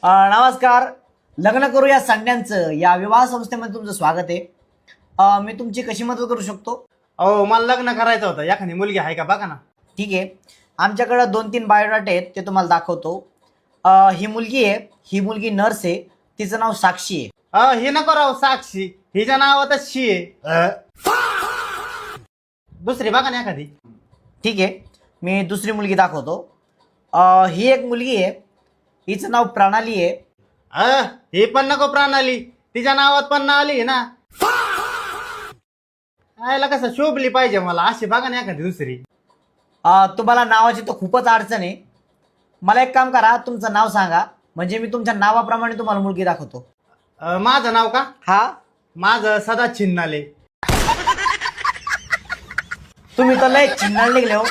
नमस्कार. लग्न करू या संध्यांचं या विवाह संस्थेमध्ये तुमचं स्वागत आहे. मी तुमची कशी मदत करू शकतो? अहो मला लग्न करायचं होतं, एखादी मुलगी आहे का बघा ना. ठीक आहे, आमच्याकडे 2-3 बायोडाटे आहेत, ते तुम्हाला दाखवतो. ही मुलगी आहे, ही मुलगी नर्स आहे, तिचं नाव साक्षी आहे. हे नको राव साक्षी, हिच्या नावातच शी आहे. दुसरी बघा ना एखादी. ठीक आहे, मी दुसरी मुलगी दाखवतो. ही एक मुलगी आहे, हिचं नाव प्रणाली आहे. हे पण नको प्रणाली, तिच्या नावात पण नाली आहे ना. आयला कसं शोभली पाहिजे मला, अशी बघा ना एखादी दुसरी. तुम्हाला नावाची तर खूपच अडचण आहे. मला एक काम करा, तुमचं नाव सांगा, म्हणजे मी तुमच्या नावाप्रमाणे तुम्हाला मुलगी दाखवतो. माझं नाव का? हा, माझं सदा छिन्नाले. तुम्ही तर लय चिन्हाळ निघले हो.